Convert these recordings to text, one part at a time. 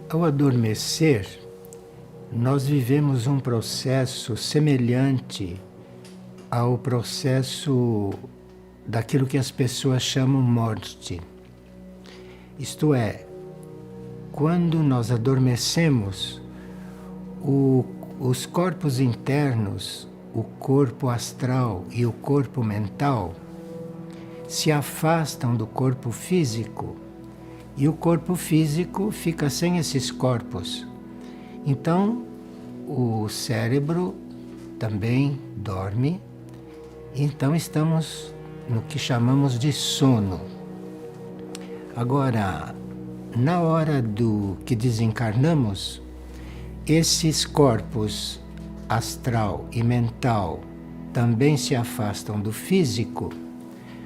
Ao adormecer, nós vivemos um processo semelhante ao processo daquilo que as pessoas chamam morte. Isto é, quando nós adormecemos, os corpos internos, o corpo astral e o corpo mental, se afastam do corpo físico e o corpo físico fica sem esses corpos. Então, o cérebro também dorme, então estamos no que chamamos de sono. Agora, na hora do que desencarnamos, esses corpos astral e mental também se afastam do físico,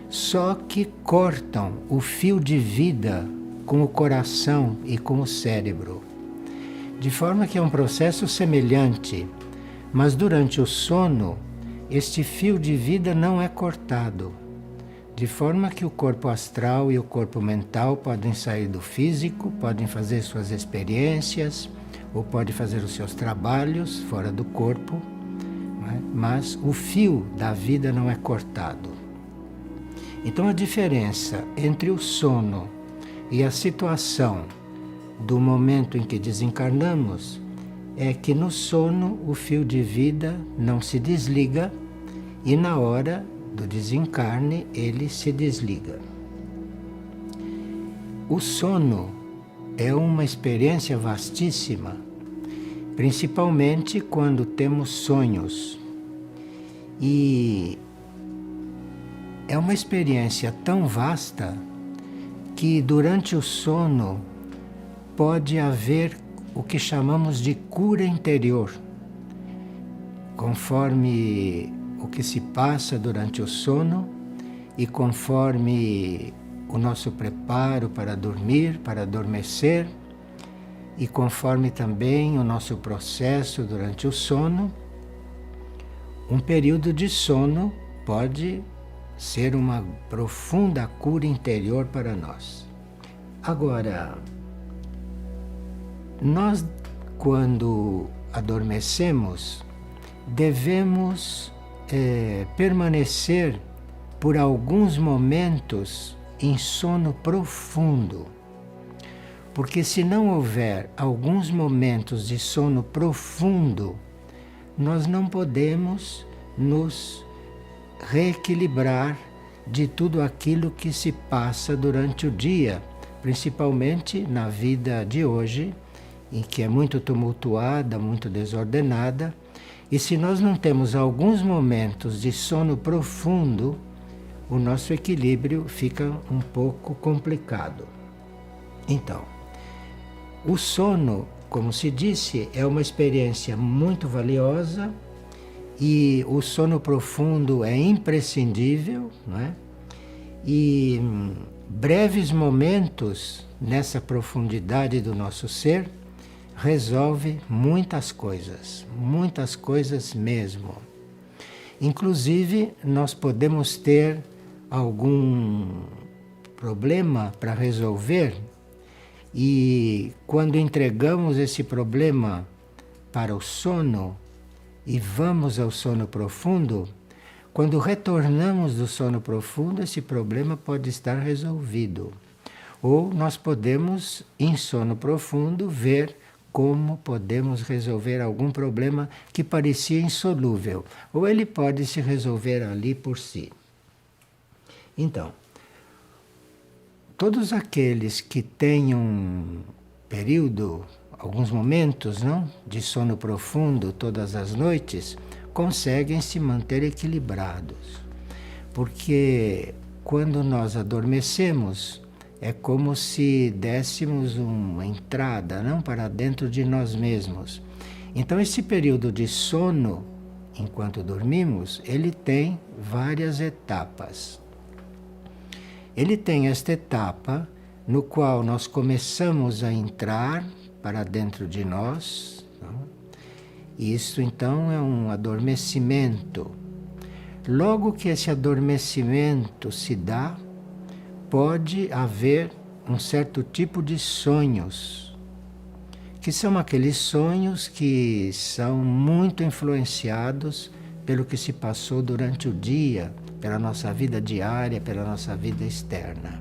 só que cortam o fio de vida com o coração e com o cérebro. De forma que é um processo semelhante, mas durante o sono, este fio de vida não é cortado. De forma que o corpo astral e o corpo mental podem sair do físico, podem fazer suas experiências, ou podem fazer os seus trabalhos fora do corpo, mas o fio da vida não é cortado. Então a diferença entre o sono e a situação do momento em que desencarnamos é que no sono o fio de vida não se desliga e na hora do desencarne ele se desliga. O sono é uma experiência vastíssima, principalmente quando temos sonhos. E é uma experiência tão vasta que durante o sono pode haver o que chamamos de cura interior. Conforme o que se passa durante o sono e conforme o nosso preparo para dormir, para adormecer, e conforme também o nosso processo durante o sono, um período de sono pode ser uma profunda cura interior para nós. Agora, nós, quando adormecemos, devemos permanecer por alguns momentos em sono profundo. Porque se não houver alguns momentos de sono profundo, nós não podemos nos reequilibrar de tudo aquilo que se passa durante o dia, principalmente na vida de hoje, em que é muito tumultuada, muito desordenada, e se nós não temos alguns momentos de sono profundo, o nosso equilíbrio fica um pouco complicado. Então, o sono, como se disse, é uma experiência muito valiosa e o sono profundo é imprescindível, não é? E breves momentos nessa profundidade do nosso ser resolve muitas coisas mesmo. Inclusive, nós podemos ter algum problema para resolver e quando entregamos esse problema para o sono e vamos ao sono profundo, quando retornamos do sono profundo, esse problema pode estar resolvido. Ou nós podemos, em sono profundo, ver como podemos resolver algum problema que parecia insolúvel. Ou ele pode se resolver ali por si. Então, todos aqueles que têm um período, alguns momentos, não, de sono profundo todas as noites, conseguem se manter equilibrados. Porque quando nós adormecemos, é como se dessemos uma entrada, não, para dentro de nós mesmos. Então esse período de sono, enquanto dormimos, ele tem várias etapas. Ele tem esta etapa no qual nós começamos a entrar para dentro de nós. Não? Isso então é um adormecimento. Logo que esse adormecimento se dá, pode haver um certo tipo de sonhos. que são aqueles sonhos que são muito influenciados pelo que se passou durante o dia, pela nossa vida diária, pela nossa vida externa.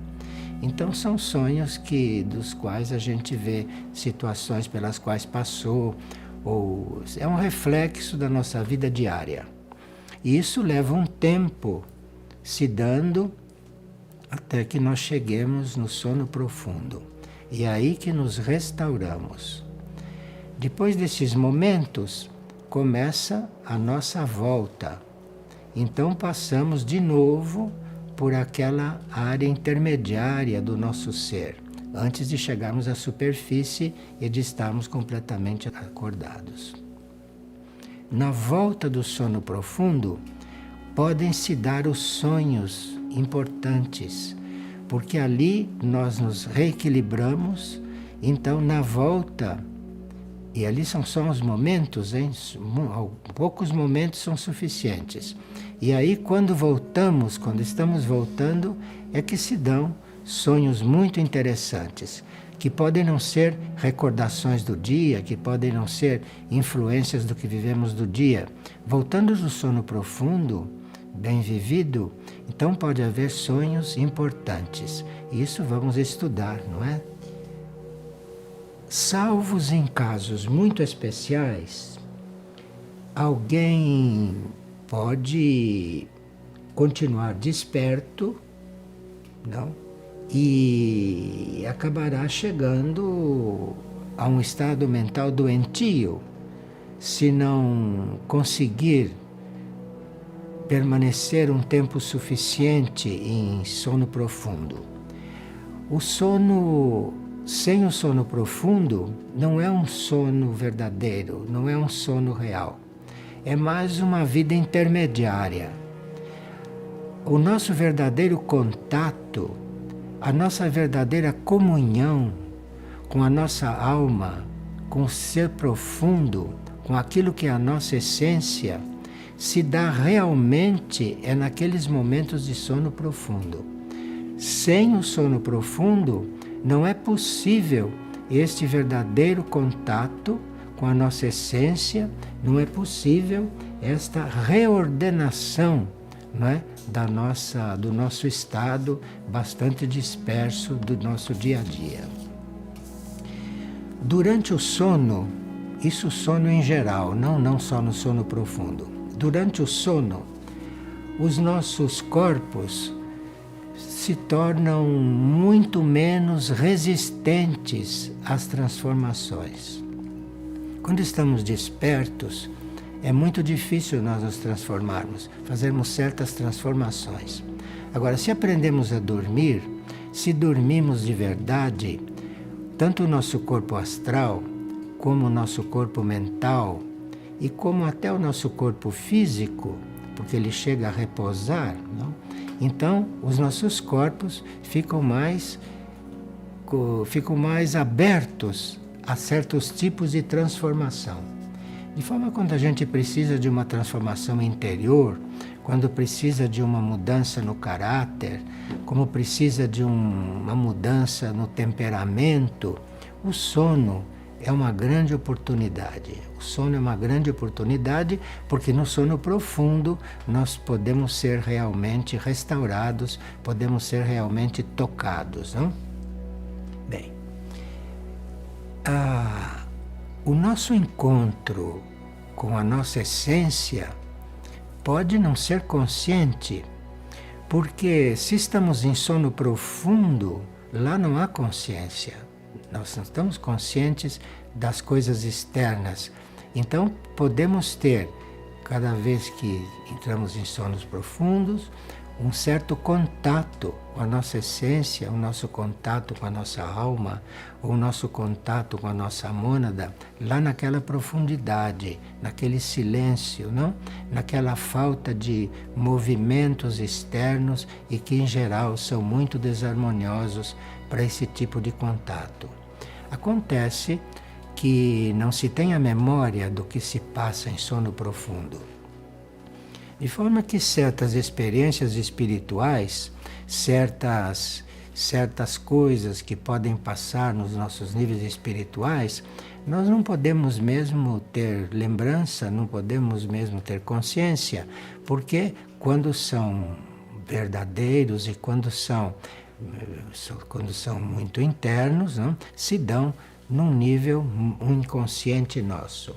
Então são sonhos dos quais a gente vê situações pelas quais passou, ou é um reflexo da nossa vida diária. E isso leva um tempo se dando até que nós cheguemos no sono profundo. E é aí que nos restauramos. Depois desses momentos, começa a nossa volta. Então passamos de novo por aquela área intermediária do nosso ser, antes de chegarmos à superfície e de estarmos completamente acordados. Na volta do sono profundo, podem se dar os sonhos importantes, porque ali nós nos reequilibramos, então na volta, e ali são só os momentos, hein? Poucos momentos são suficientes. E aí quando voltamos, quando estamos voltando, é que se dão sonhos muito interessantes, que podem não ser recordações do dia, que podem não ser influências do que vivemos do dia. Voltando do sono profundo, bem vivido, então pode haver sonhos importantes. Isso vamos estudar, não é? Salvos em casos muito especiais, alguém pode continuar desperto, não? E acabará chegando a um estado mental doentio, se não conseguir permanecer um tempo suficiente em sono profundo. O sono sem o sono profundo não é um sono verdadeiro, não é um sono real. É mais uma vida intermediária. O nosso verdadeiro contato, a nossa verdadeira comunhão com a nossa alma, com o ser profundo, com aquilo que é a nossa essência, se dá realmente naqueles momentos de sono profundo. Sem o sono profundo, não é possível este verdadeiro contato com a nossa essência, não é possível esta reordenação, não é? Do nosso estado bastante disperso do nosso dia a dia. Durante o sono, isso sono em geral, não só no sono profundo. Durante o sono, os nossos corpos se tornam muito menos resistentes às transformações. Quando estamos despertos, é muito difícil nós nos transformarmos, fazermos certas transformações. Agora, se aprendemos a dormir, se dormimos de verdade, tanto o nosso corpo astral, como o nosso corpo mental, e como até o nosso corpo físico, porque ele chega a repousar, não? Então, os nossos corpos ficam mais abertos a certos tipos de transformação. De forma que quando a gente precisa de uma transformação interior, quando precisa de uma mudança no caráter, como precisa de uma mudança no temperamento, o sono é uma grande oportunidade. O sono é uma grande oportunidade porque no sono profundo nós podemos ser realmente restaurados, podemos ser realmente tocados, não? Bem, o nosso encontro com a nossa essência pode não ser consciente, porque se estamos em sono profundo, lá não há consciência. Nós não estamos conscientes das coisas externas. Então, podemos ter, cada vez que entramos em sonos profundos, um certo contato com a nossa essência, o nosso contato com a nossa alma, o nosso contato com a nossa mônada, lá naquela profundidade, naquele silêncio, não? Naquela falta de movimentos externos e que, em geral, são muito desarmoniosos para esse tipo de contato. Acontece que não se tem a memória do que se passa em sono profundo. De forma que certas experiências espirituais, certas certas coisas que podem passar nos nossos níveis espirituais, nós não podemos mesmo ter lembrança, não podemos mesmo ter consciência, porque quando são verdadeiros e quando são muito internos, não, se dão num nível inconsciente nosso.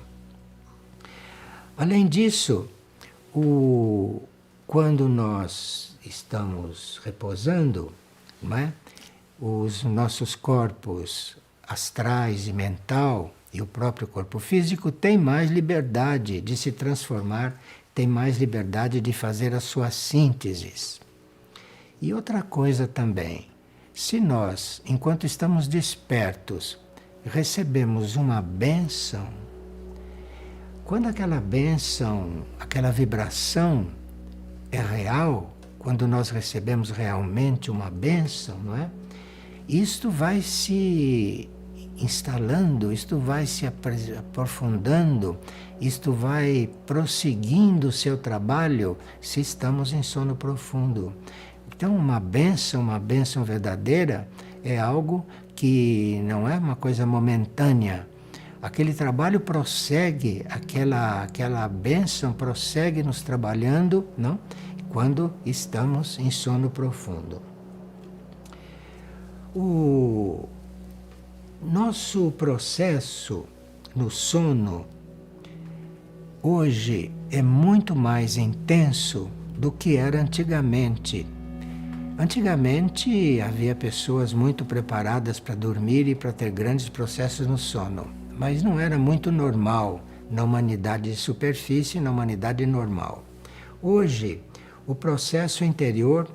Além disso, quando nós estamos repousando, não é? Os nossos corpos astrais e mental e o próprio corpo físico têm mais liberdade de se transformar, têm mais liberdade de fazer as suas sínteses. E outra coisa também, se nós, enquanto estamos despertos, recebemos uma bênção, quando aquela bênção, aquela vibração é real, quando nós recebemos realmente uma bênção, não é? Isto vai se instalando, isto vai se aprofundando, isto vai prosseguindo o seu trabalho se estamos em sono profundo. Então, uma bênção verdadeira é algo que não é uma coisa momentânea. Aquele trabalho prossegue, aquela bênção prossegue nos trabalhando, não? Quando estamos em sono profundo. O nosso processo no sono hoje é muito mais intenso do que era antigamente. Antigamente havia pessoas muito preparadas para dormir e para ter grandes processos no sono, mas não era muito normal na humanidade de superfície, na humanidade normal. Hoje, o processo interior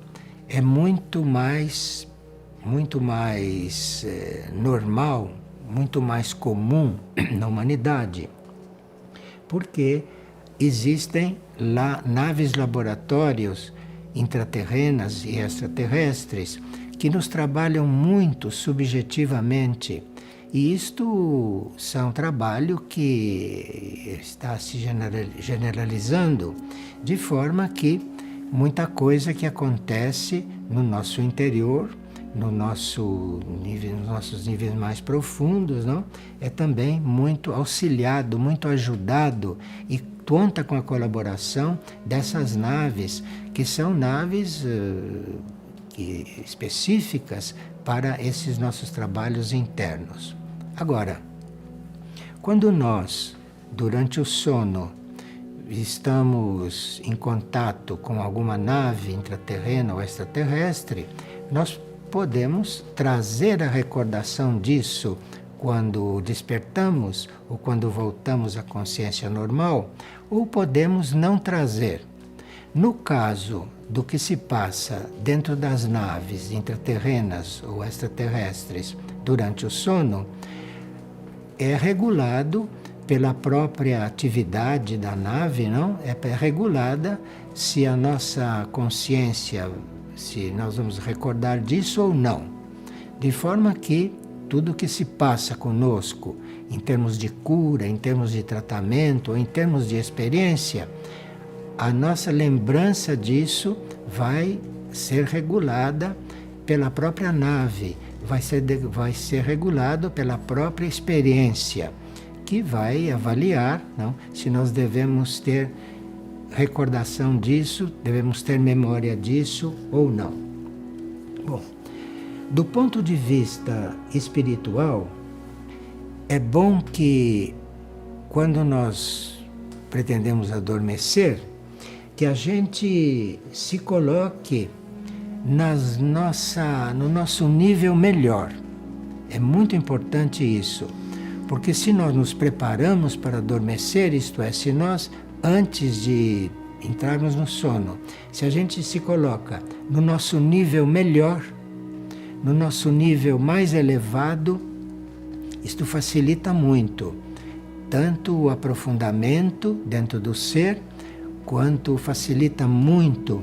é muito mais normal, muito mais comum na humanidade, porque existem lá naves laboratórios intraterrenas e extraterrestres que nos trabalham muito subjetivamente. E isto são trabalho que está se generalizando, de forma que muita coisa que acontece no nosso interior, nos nossos níveis mais profundos, não? É também muito auxiliado, muito ajudado e conta com a colaboração dessas naves, que são naves específicas para esses nossos trabalhos internos. Agora, quando nós, durante o sono, estamos em contato com alguma nave intraterrena ou extraterrestre, nós podemos trazer a recordação disso quando despertamos ou quando voltamos à consciência normal, ou podemos não trazer. No caso do que se passa dentro das naves intraterrenas ou extraterrestres durante o sono, é regulado pela própria atividade da nave, não? É regulada se a nossa consciência, se nós vamos recordar disso ou não. De forma que tudo que se passa conosco, em termos de cura, em termos de tratamento, ou em termos de experiência, a nossa lembrança disso vai ser regulada pela própria nave, vai ser regulado pela própria experiência, que vai avaliar, não, se nós devemos ter recordação disso, devemos ter memória disso ou não. Bom, do ponto de vista espiritual, é bom que quando nós pretendemos adormecer, que a gente se coloque no nosso nível melhor. É muito importante isso, porque se nós nos preparamos para adormecer, isto é, se nós, antes de entrarmos no sono, se a gente se coloca no nosso nível melhor, no nosso nível mais elevado, isto facilita muito, tanto o aprofundamento dentro do ser, quanto facilita muito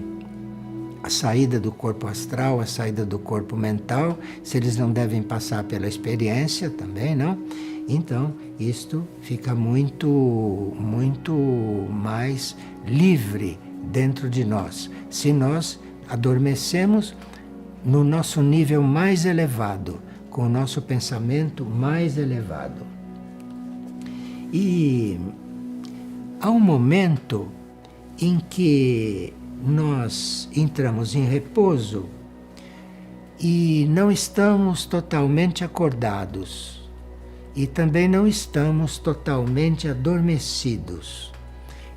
a saída do corpo astral, a saída do corpo mental, se eles não devem passar pela experiência também, não? Então, isto fica muito mais livre dentro de nós. Se nós adormecemos no nosso nível mais elevado, com o nosso pensamento mais elevado. E há um momento em que nós entramos em repouso e não estamos totalmente acordados e também não estamos totalmente adormecidos.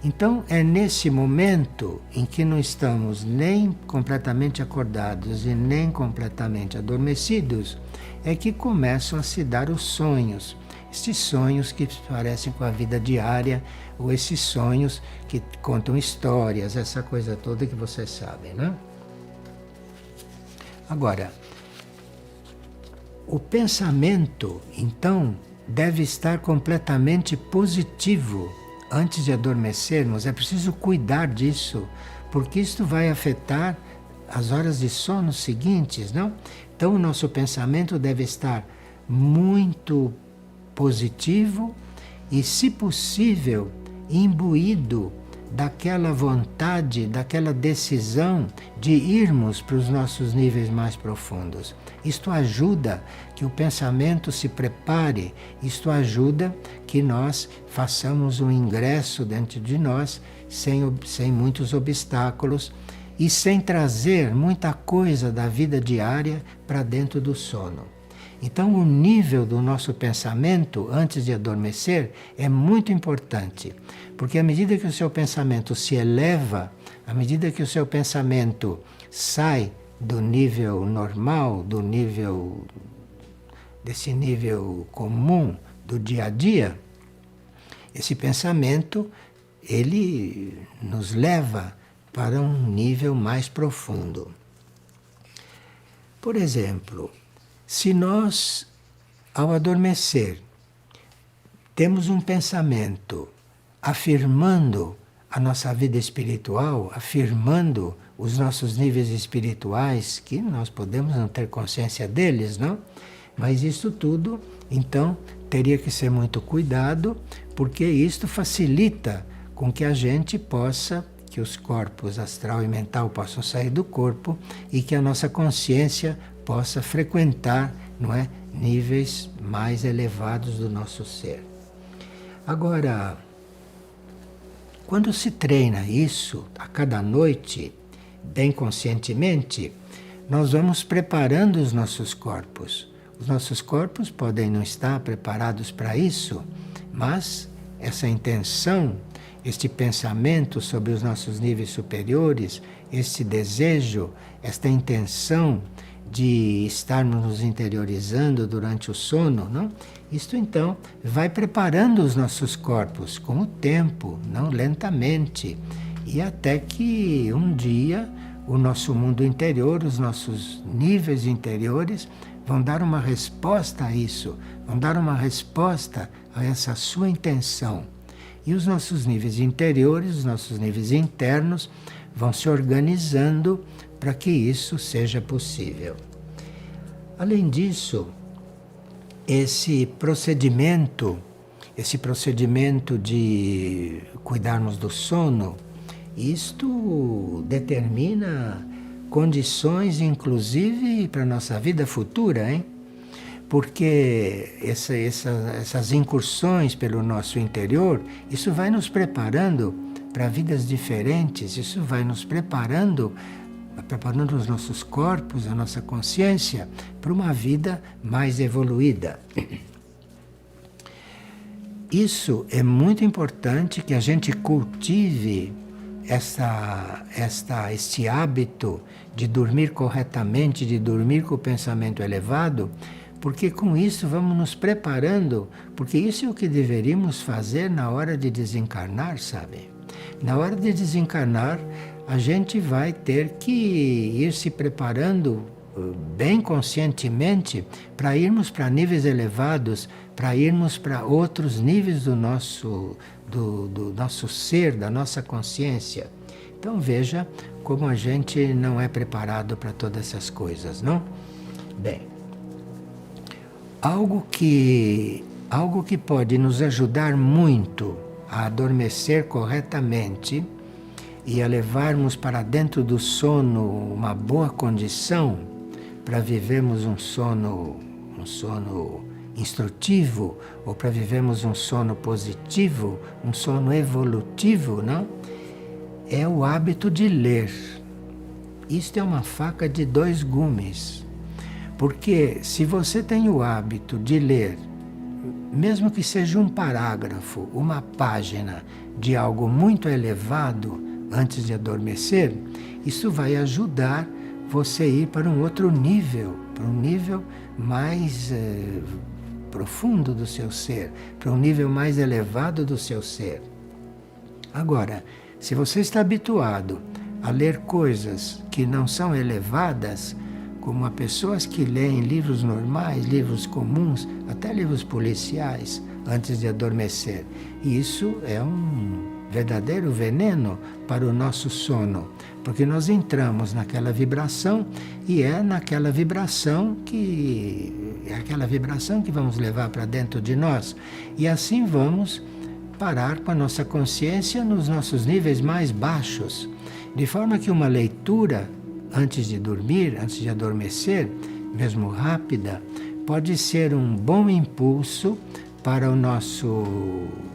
Então é nesse momento em que não estamos nem completamente acordados e nem completamente adormecidos é que começam a se dar os sonhos. Esses sonhos que parecem com a vida diária, ou esses sonhos que contam histórias, essa coisa toda que vocês sabem, né? Agora, o pensamento, então, deve estar completamente positivo antes de adormecermos. É preciso cuidar disso, porque isto vai afetar as horas de sono seguintes, não? Então, o nosso pensamento deve estar muito positivo e, se possível, imbuído daquela vontade, daquela decisão de irmos para os nossos níveis mais profundos. Isto ajuda que o pensamento se prepare, isto ajuda que nós façamos um ingresso dentro de nós sem muitos obstáculos e sem trazer muita coisa da vida diária para dentro do sono. Então, o nível do nosso pensamento antes de adormecer é muito importante, porque à medida que o seu pensamento se eleva, à medida que o seu pensamento sai do nível normal, desse nível comum do dia a dia, esse pensamento ele nos leva para um nível mais profundo. Por exemplo, se nós, ao adormecer, temos um pensamento afirmando a nossa vida espiritual, afirmando os nossos níveis espirituais, que nós podemos não ter consciência deles, não? Mas isso tudo, então, teria que ser muito cuidado, porque isto facilita com que a gente possa, que os corpos astral e mental possam sair do corpo e que a nossa consciência possa frequentar, não é, níveis mais elevados do nosso ser. Agora, quando se treina isso a cada noite, bem conscientemente, nós vamos preparando os nossos corpos. Os nossos corpos podem não estar preparados para isso, mas essa intenção, este pensamento sobre os nossos níveis superiores, este desejo, esta intenção de estarmos nos interiorizando durante o sono, não? Isto então vai preparando os nossos corpos com o tempo, não lentamente, e até que um dia o nosso mundo interior, os nossos níveis interiores vão dar uma resposta a isso, vão dar uma resposta a essa sua intenção. E os nossos níveis interiores, os nossos níveis internos vão se organizando para que isso seja possível. Além disso, esse procedimento de cuidarmos do sono, isto determina condições, inclusive, para a nossa vida futura, hein? Porque essas incursões pelo nosso interior, isso vai nos preparando para vidas diferentes, isso vai nos preparando os nossos corpos, a nossa consciência, para uma vida mais evoluída. Isso é muito importante que a gente cultive este hábito de dormir corretamente, de dormir com o pensamento elevado, porque com isso vamos nos preparando, porque isso é o que deveríamos fazer na hora de desencarnar, sabe? Na hora de desencarnar, a gente vai ter que ir se preparando bem conscientemente para irmos para níveis elevados, para irmos para outros níveis do nosso ser, da nossa consciência. Então veja como a gente não é preparado para todas essas coisas, não? Bem, algo que pode nos ajudar muito a adormecer corretamente e a levarmos para dentro do sono uma boa condição, para vivermos um sono instrutivo, ou para vivermos um sono positivo, um sono evolutivo, não? É o hábito de ler. Isto é uma faca de dois gumes. Porque se você tem o hábito de ler, mesmo que seja um parágrafo, uma página de algo muito elevado antes de adormecer, isso vai ajudar você a ir para um outro nível, para um nível mais profundo do seu ser, para um nível mais elevado do seu ser. Agora, se você está habituado a ler coisas que não são elevadas, como a pessoas que leem livros normais, livros comuns, até livros policiais, antes de adormecer, isso é um verdadeiro veneno para o nosso sono, porque nós entramos naquela vibração e é naquela vibração que vamos levar para dentro de nós, e assim vamos parar com a nossa consciência nos nossos níveis mais baixos, de forma que uma leitura antes de dormir, antes de adormecer, mesmo rápida, pode ser um bom impulso para o nosso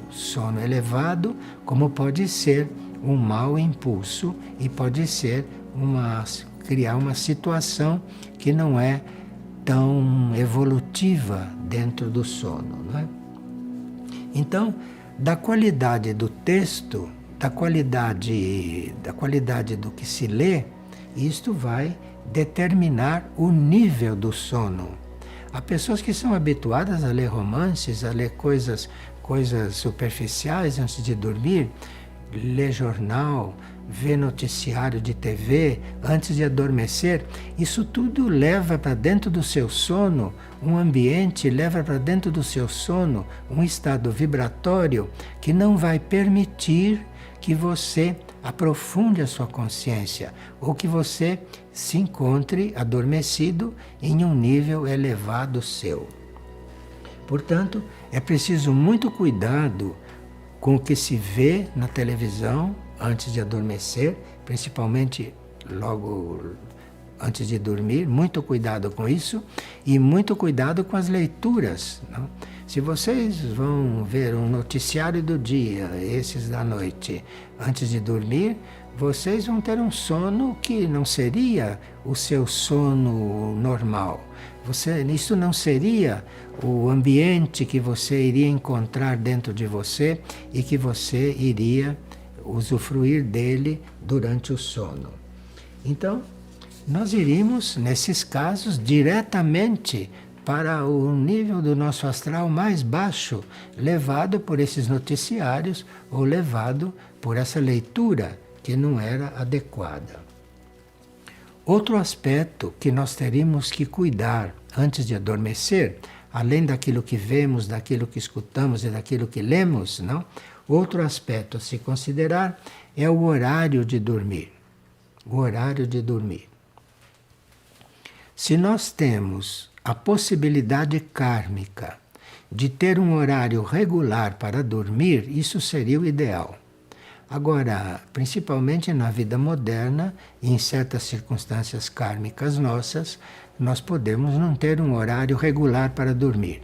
sono elevado, como pode ser um mau impulso e pode ser criar uma situação que não é tão evolutiva dentro do sono, não é? Então, da qualidade do texto, da qualidade do que se lê, isto vai determinar o nível do sono. Há pessoas que são habituadas a ler romances, a ler coisas superficiais antes de dormir, ler jornal, ver noticiário de TV antes de adormecer. Isso tudo leva para dentro do seu sono um ambiente, leva para dentro do seu sono um estado vibratório que não vai permitir que você aprofunde a sua consciência ou que você se encontre adormecido em um nível elevado seu. Portanto, é preciso muito cuidado com o que se vê na televisão antes de adormecer, principalmente logo antes de dormir, muito cuidado com isso e muito cuidado com as leituras, não? Se vocês vão ver um noticiário do dia, esses da noite, antes de dormir, vocês vão ter um sono que não seria o seu sono normal. Isso não seria o ambiente que você iria encontrar dentro de você e que você iria usufruir dele durante o sono. Então, nós iríamos, nesses casos, diretamente para o nível do nosso astral mais baixo, levado por esses noticiários ou levado por essa leitura que não era adequada. Outro aspecto que nós teríamos que cuidar antes de adormecer, além daquilo que vemos, daquilo que escutamos e daquilo que lemos, não? Outro aspecto a se considerar é o horário de dormir. O horário de dormir. Se nós temos a possibilidade kármica de ter um horário regular para dormir, isso seria o ideal. Agora, principalmente na vida moderna, em certas circunstâncias kármicas nossas, nós podemos não ter um horário regular para dormir.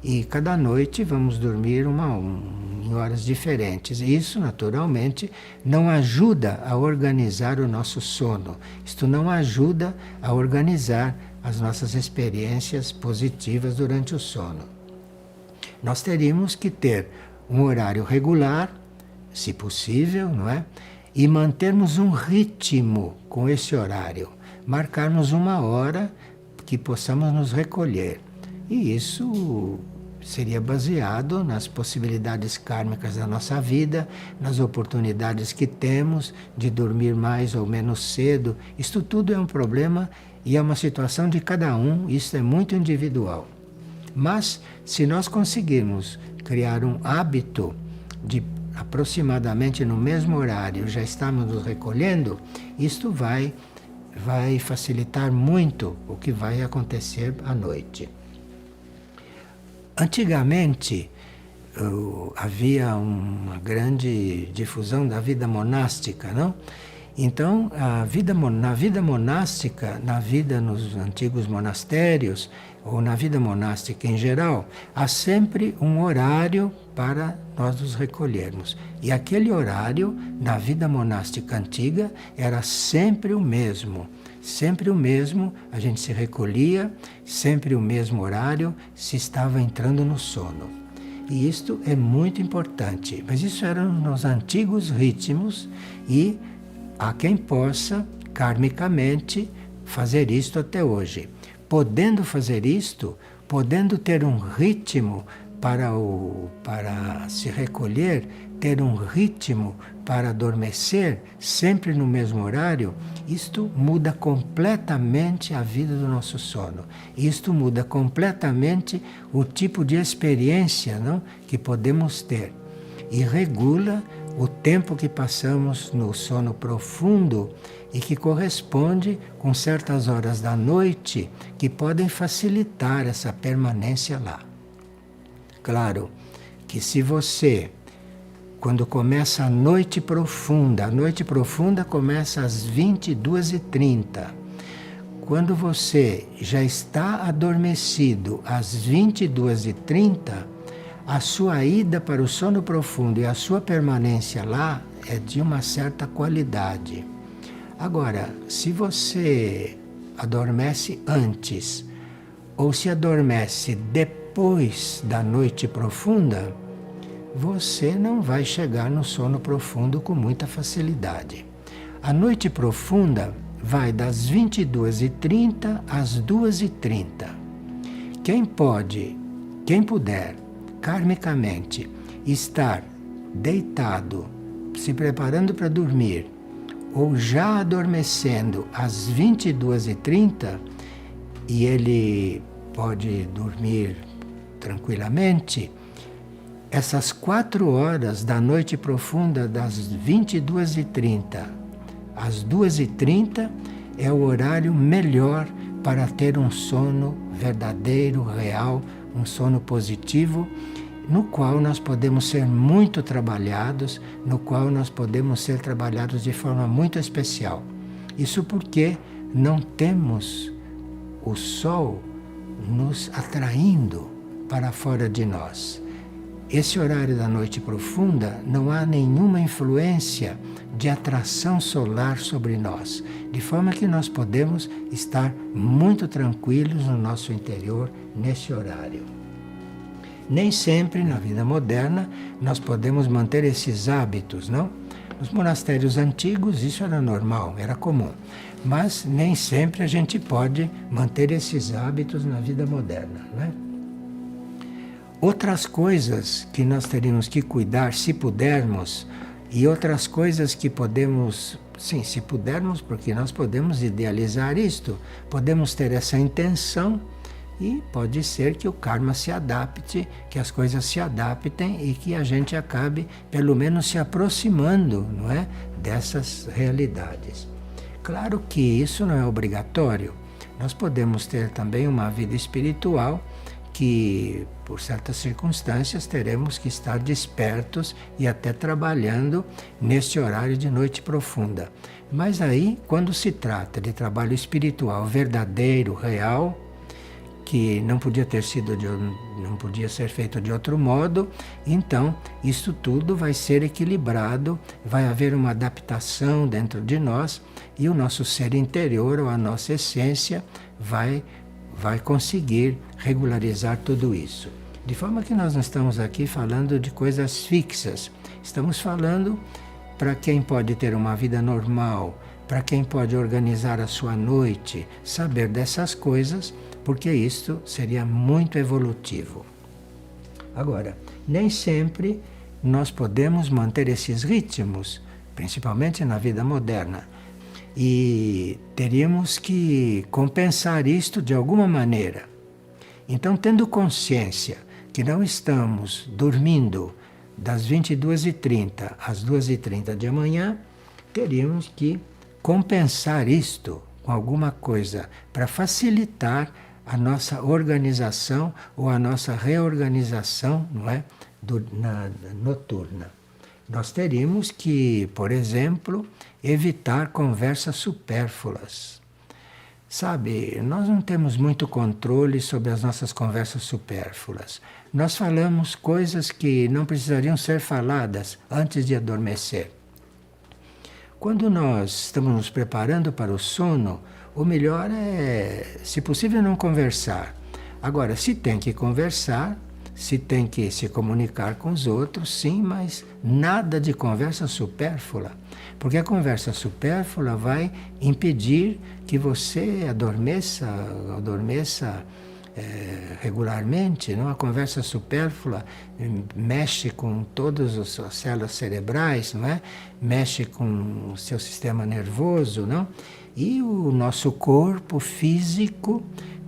E cada noite vamos dormir em horas diferentes. E isso, naturalmente, não ajuda a organizar o nosso sono. Isto não ajuda a organizar as nossas experiências positivas durante o sono. Nós teríamos que ter um horário regular, se possível, não é? E mantermos um ritmo com esse horário. Marcarmos uma hora que possamos nos recolher. E isso seria baseado nas possibilidades kármicas da nossa vida, nas oportunidades que temos de dormir mais ou menos cedo. Isto tudo é um problema e é uma situação de cada um, isso é muito individual. Mas, se nós conseguirmos criar um hábito de aproximadamente no mesmo horário já estamos nos recolhendo, isto vai facilitar muito o que vai acontecer à noite. Antigamente, havia uma grande difusão da vida monástica, não? Então, na vida monástica, na vida nos antigos monastérios, ou na vida monástica em geral, há sempre um horário para nós nos recolhermos. E aquele horário, na vida monástica antiga, era sempre o mesmo. Sempre o mesmo, a gente se recolhia, sempre o mesmo horário, se estava entrando no sono. E isto é muito importante. Mas isso eram nos antigos ritmos e há quem possa, karmicamente, fazer isto até hoje. Podendo fazer isto, podendo ter um ritmo para se recolher, ter um ritmo para adormecer, sempre no mesmo horário, isto muda completamente a vida do nosso sono. Isto muda completamente o tipo de experiência, não, que podemos ter. E regula o tempo que passamos no sono profundo e que corresponde com certas horas da noite que podem facilitar essa permanência lá. Claro que se você, quando começa a noite profunda começa às 22h30. Quando você já está adormecido às 22h30, a sua ida para o sono profundo e a sua permanência lá é de uma certa qualidade. Agora, se você adormece antes ou se adormece depois da noite profunda, você não vai chegar no sono profundo com muita facilidade. A noite profunda vai das 22h30 às 2h30. Quem puder, karmicamente, estar deitado, se preparando para dormir, ou já adormecendo às 22h30, e ele pode dormir tranquilamente, essas 4 horas da noite profunda, das 22h30 às 2h30, é o horário melhor para ter um sono verdadeiro, real, um sono positivo, no qual nós podemos ser muito trabalhados, no qual nós podemos ser trabalhados de forma muito especial. Isso porque não temos o sol nos atraindo para fora de nós. Esse horário da noite profunda não há nenhuma influência de atração solar sobre nós, de forma que nós podemos estar muito tranquilos no nosso interior nesse horário. Nem sempre na vida moderna nós podemos manter esses hábitos, não? Nos monastérios antigos isso era normal, era comum, mas nem sempre a gente pode manter esses hábitos na vida moderna, né? Outras coisas que nós teríamos que cuidar, se pudermos, e outras coisas que podemos, sim, se pudermos, porque nós podemos idealizar isto, podemos ter essa intenção e pode ser que o karma se adapte, que as coisas se adaptem e que a gente acabe, pelo menos, se aproximando, não é, dessas realidades. Claro que isso não é obrigatório. Nós podemos ter também uma vida espiritual que, por certas circunstâncias, teremos que estar despertos e até trabalhando neste horário de noite profunda. Mas aí, quando se trata de trabalho espiritual verdadeiro, real, que não podia ser feito de outro modo, então isso tudo vai ser equilibrado, vai haver uma adaptação dentro de nós e o nosso ser interior ou a nossa essência vai conseguir regularizar tudo isso. De forma que nós não estamos aqui falando de coisas fixas, estamos falando para quem pode ter uma vida normal, para quem pode organizar a sua noite, saber dessas coisas, porque isto seria muito evolutivo. Agora, nem sempre nós podemos manter esses ritmos, principalmente na vida moderna. E teríamos que compensar isto de alguma maneira. Então, tendo consciência que não estamos dormindo das 22h30 às 2h30 de amanhã, teríamos que compensar isto com alguma coisa para facilitar a nossa organização ou a nossa reorganização, não é? Noturna. Nós teríamos que, por exemplo, evitar conversas supérfluas. Sabe, nós não temos muito controle sobre as nossas conversas supérfluas. Nós falamos coisas que não precisariam ser faladas antes de adormecer. Quando nós estamos nos preparando para o sono, o melhor é, se possível, não conversar. Agora, se tem que conversar, se tem que se comunicar com os outros, sim, mas nada de conversa supérflua. Porque a conversa supérflua vai impedir que você adormeça regularmente. Não? A conversa supérflua mexe com todas as células cerebrais, não é? Mexe com o seu sistema nervoso, não? E o nosso corpo físico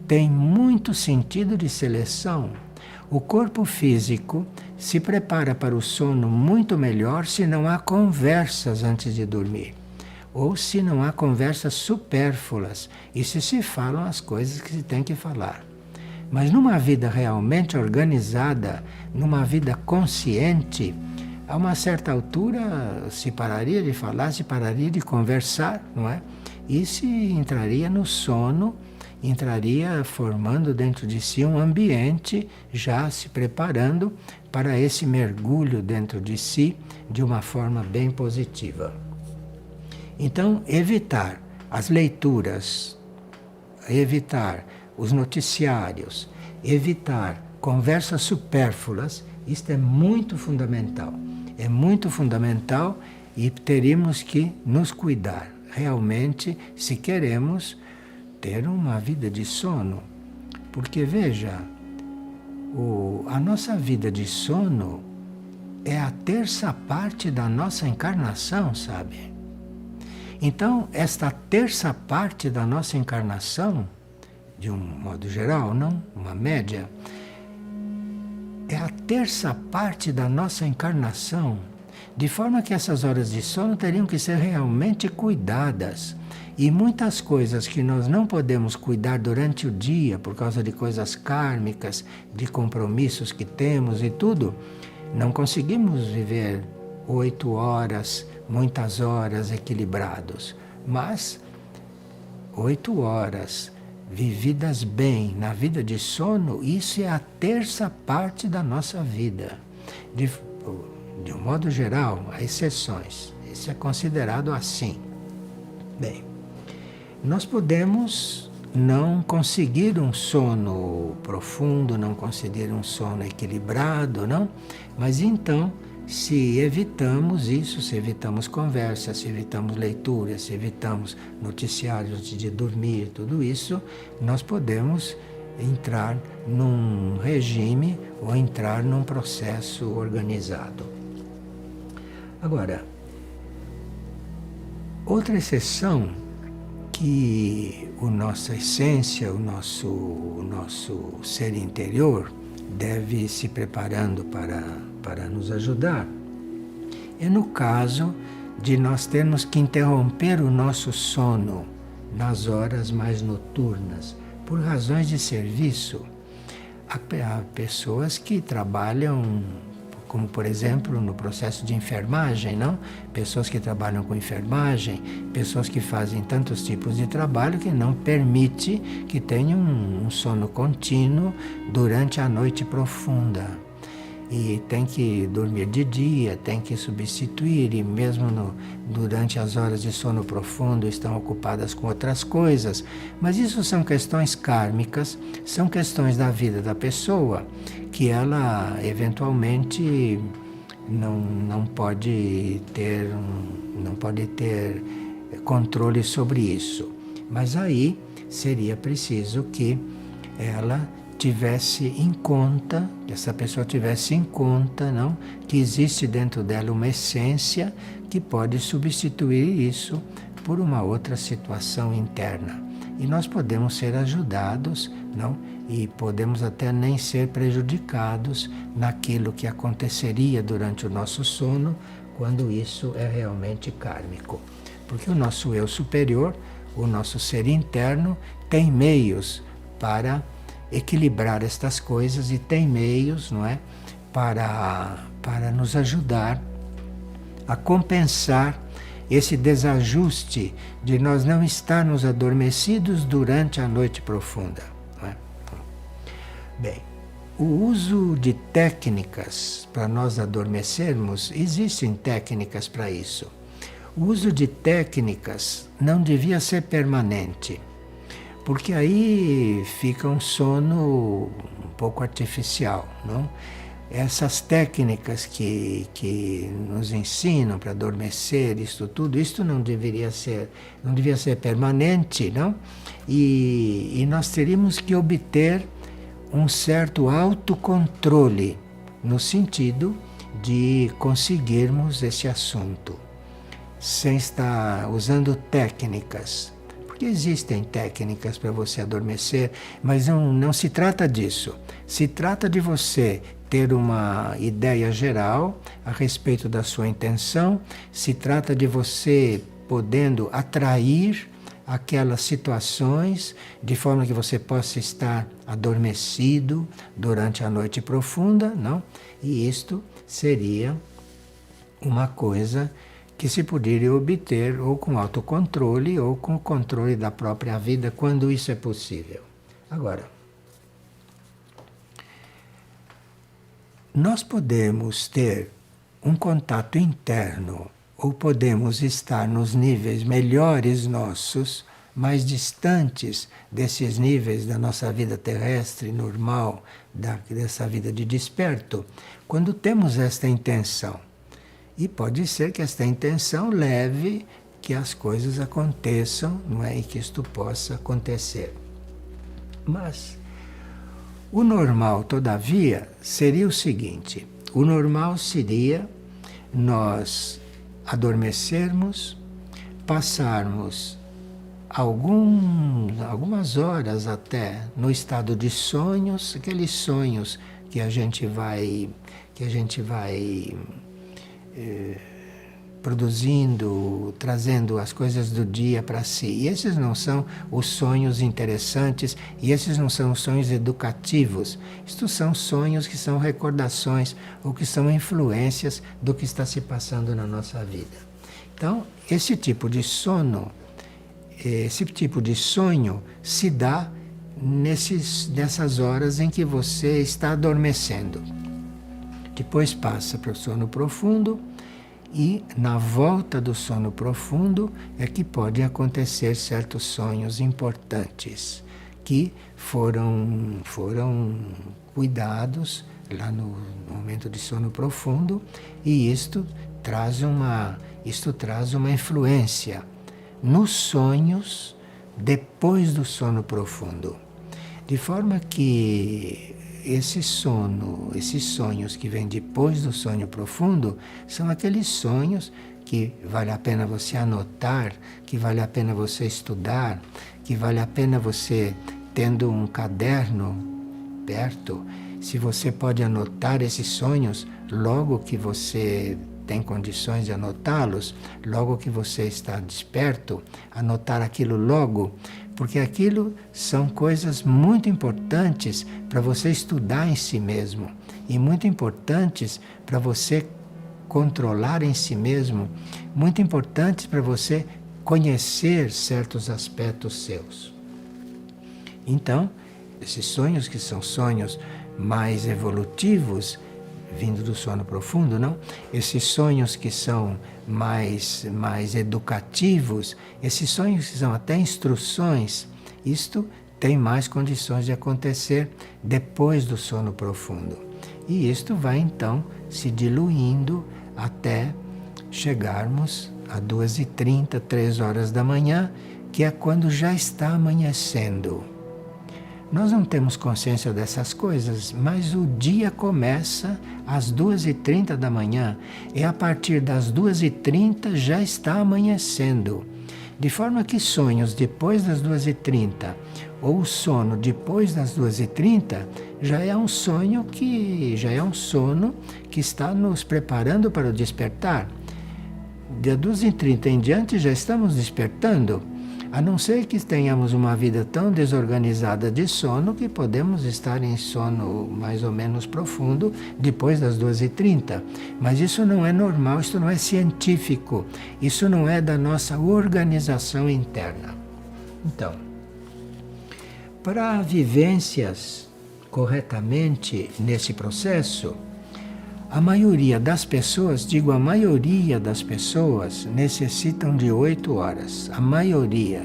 tem muito sentido de seleção. O corpo físico se prepara para o sono muito melhor se não há conversas antes de dormir. Ou se não há conversas supérfluas e se falam as coisas que se tem que falar. Mas numa vida realmente organizada, numa vida consciente, a uma certa altura se pararia de falar, se pararia de conversar, não é? E se entraria no sono, entraria formando dentro de si um ambiente, já se preparando para esse mergulho dentro de si de uma forma bem positiva. Então, evitar as leituras, evitar os noticiários, evitar conversas supérfluas, isto é muito fundamental. É muito fundamental e teríamos que nos cuidar realmente se queremos ter uma vida de sono. Porque veja, a nossa vida de sono é a terça parte da nossa encarnação, sabe? Então, esta terça parte da nossa encarnação, de um modo geral, não? Uma média, é a terça parte da nossa encarnação, de forma que essas horas de sono teriam que ser realmente cuidadas. E muitas coisas que nós não podemos cuidar durante o dia, por causa de coisas kármicas, de compromissos que temos e tudo, não conseguimos viver 8 horas, muitas horas equilibrados. Mas 8 horas vividas bem na vida de sono, isso é a terça parte da nossa vida. De um modo geral, há exceções. Isso é considerado assim. Bem, nós podemos não conseguir um sono profundo, não conseguir um sono equilibrado, não? Mas então, se evitamos isso, se evitamos conversas, se evitamos leituras, se evitamos noticiários antes de dormir, tudo isso, nós podemos entrar num regime ou entrar num processo organizado. Agora, outra exceção que a nossa essência, o nosso ser interior deve se preparando para nos ajudar, é no caso de nós termos que interromper o nosso sono nas horas mais noturnas, por razões de serviço. Há pessoas que trabalham, como por exemplo no processo de enfermagem, não? Pessoas que trabalham com enfermagem, pessoas que fazem tantos tipos de trabalho que não permite que tenham um sono contínuo durante a noite profunda. E tem que dormir de dia, tem que substituir, e mesmo durante as horas de sono profundo estão ocupadas com outras coisas. Mas isso são questões kármicas, são questões da vida da pessoa, que ela eventualmente não pode ter controle sobre isso. Mas aí seria preciso que ela tivesse em conta, que essa pessoa tivesse em conta, não, que existe dentro dela uma essência que pode substituir isso por uma outra situação interna. E nós podemos ser ajudados, não, e podemos até nem ser prejudicados naquilo que aconteceria durante o nosso sono, quando isso é realmente kármico. Porque o nosso eu superior, o nosso ser interno, tem meios para equilibrar estas coisas e tem meios, não é, para nos ajudar a compensar esse desajuste de nós não estarmos adormecidos durante a noite profunda. Não é? Bem, o uso de técnicas para nós adormecermos, existem técnicas para isso. O uso de técnicas não devia ser permanente, porque aí fica um sono um pouco artificial, não? Essas técnicas que nos ensinam para adormecer, isto não devia ser permanente, não? E nós teríamos que obter um certo autocontrole, no sentido de conseguirmos esse assunto, sem estar usando técnicas. Porque existem técnicas para você adormecer, mas não se trata disso. Se trata de você ter uma ideia geral a respeito da sua intenção, se trata de você podendo atrair aquelas situações de forma que você possa estar adormecido durante a noite profunda, não? E isto seria uma coisa que se poderia obter ou com autocontrole ou com o controle da própria vida, quando isso é possível. Agora, nós podemos ter um contato interno ou podemos estar nos níveis melhores nossos, mais distantes desses níveis da nossa vida terrestre normal, dessa vida de desperto, quando temos esta intenção. E pode ser que esta intenção leve que as coisas aconteçam, não é? E que isto possa acontecer. Mas o normal, todavia, seria o seguinte: o normal seria nós adormecermos, passarmos algumas horas até no estado de sonhos, aqueles sonhos que a gente vai produzindo, trazendo as coisas do dia para si. E esses não são os sonhos interessantes, e esses não são os sonhos educativos. Estes são sonhos que são recordações ou que são influências do que está se passando na nossa vida. Então, esse tipo de sonho se dá nessas horas em que você está adormecendo. Depois passa para o sono profundo e na volta do sono profundo é que podem acontecer certos sonhos importantes que foram cuidados lá no momento de sono profundo, e isto traz uma influência nos sonhos depois do sono profundo. De forma que esses sonhos que vêm depois do sonho profundo são aqueles sonhos que vale a pena você anotar, que vale a pena você estudar, que vale a pena você, tendo um caderno perto, se você pode anotar esses sonhos logo que você tem condições de anotá-los, logo que você está desperto, anotar aquilo logo, porque aquilo são coisas muito importantes para você estudar em si mesmo e muito importantes para você controlar em si mesmo, muito importantes para você conhecer certos aspectos seus. Então, esses sonhos que são sonhos mais evolutivos, vindo do sono profundo, não? Esses sonhos que são mais educativos, esses sonhos que são até instruções, isto tem mais condições de acontecer depois do sono profundo. E isto vai então se diluindo até chegarmos a 2h30, 3 horas da manhã, que é quando já está amanhecendo. Nós não temos consciência dessas coisas, mas o dia começa às 2h30 da manhã e a partir das 2h30 já está amanhecendo. De forma que sonhos depois das 2h30 ou sono depois das 2h30 já é um sono que está nos preparando para o despertar. De 2h30 em diante já estamos despertando. A não ser que tenhamos uma vida tão desorganizada de sono que podemos estar em sono mais ou menos profundo depois das 2h30. Mas isso não é normal, isso não é científico, isso não é da nossa organização interna. Então, para vivências corretamente nesse processo, a maioria das pessoas, digo a maioria das pessoas, necessitam de 8 horas. A maioria.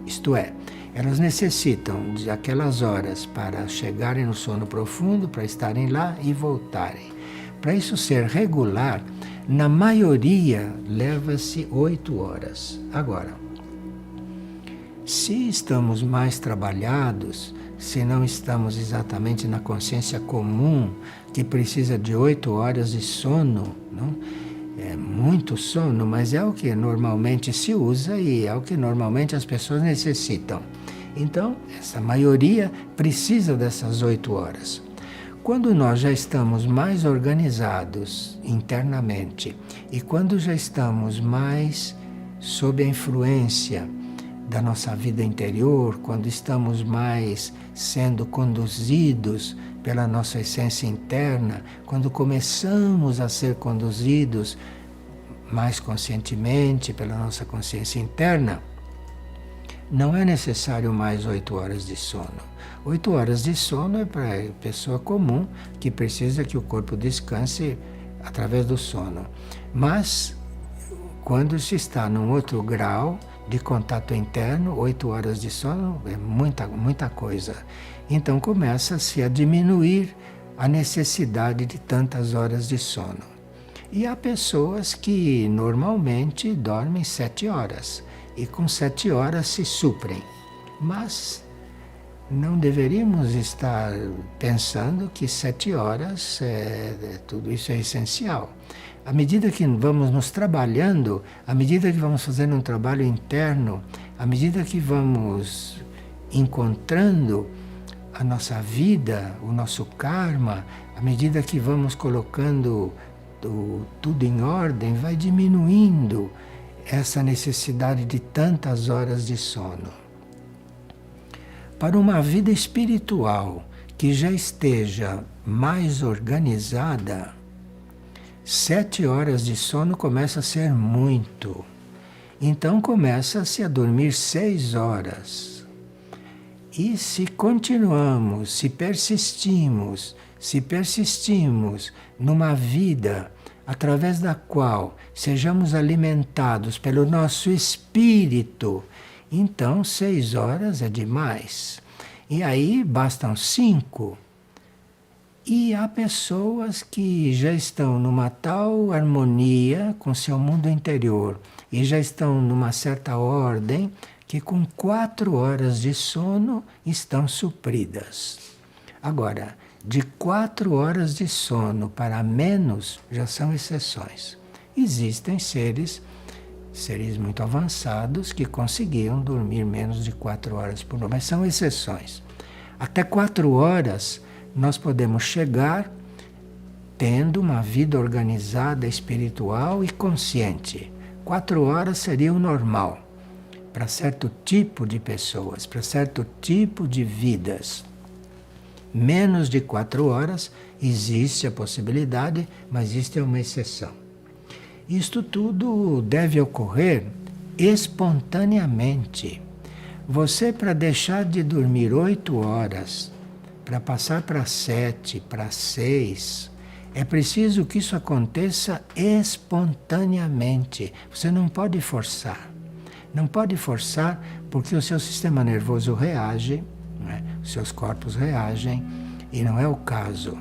Isto é, elas necessitam de aquelas horas para chegarem no sono profundo, para estarem lá e voltarem. Para isso ser regular, na maioria leva-se 8 horas. Agora, se estamos mais trabalhados, se não estamos exatamente na consciência comum, que precisa de 8 horas de sono, não? É muito sono, mas é o que normalmente se usa e é o que normalmente as pessoas necessitam. Então, essa maioria precisa dessas 8 horas. Quando nós já estamos mais organizados internamente e quando já estamos mais sob a influência da nossa vida interior, quando estamos mais sendo conduzidos pela nossa essência interna, quando começamos a ser conduzidos mais conscientemente pela nossa consciência interna, não é necessário mais 8 horas de sono. 8 horas de sono é para a pessoa comum que precisa que o corpo descanse através do sono. Mas, quando se está num outro grau de contato interno, 8 horas de sono é muita coisa. Então começa-se a diminuir a necessidade de tantas horas de sono. E há pessoas que normalmente dormem 7 horas e com 7 horas se suprem. Mas não deveríamos estar pensando que 7 horas, tudo isso é essencial. À medida que vamos nos trabalhando, à medida que vamos fazendo um trabalho interno, à medida que vamos encontrando a nossa vida, o nosso karma, à medida que vamos colocando tudo em ordem, vai diminuindo essa necessidade de tantas horas de sono. Para uma vida espiritual que já esteja mais organizada, 7 horas de sono começa a ser muito. Então começa-se a dormir 6 horas. E se continuamos, se persistimos numa vida através da qual sejamos alimentados pelo nosso espírito, então 6 horas é demais. E aí bastam 5. E há pessoas que já estão numa tal harmonia com seu mundo interior e já estão numa certa ordem que com 4 horas de sono estão supridas. Agora, de 4 horas de sono para menos já são exceções. Existem seres muito avançados que conseguiam dormir menos de 4 horas por noite, mas são exceções. Até 4 horas nós podemos chegar tendo uma vida organizada, espiritual e consciente. 4 horas seria o normal para certo tipo de pessoas, para certo tipo de vidas. Menos de 4 horas existe a possibilidade, mas isto é uma exceção. Isto tudo deve ocorrer espontaneamente. Você, para deixar de dormir 8 horas, para passar para 7, para 6, é preciso que isso aconteça espontaneamente. Você não pode forçar. Não pode forçar porque o seu sistema nervoso reage, né? Os seus corpos reagem, e não é o caso.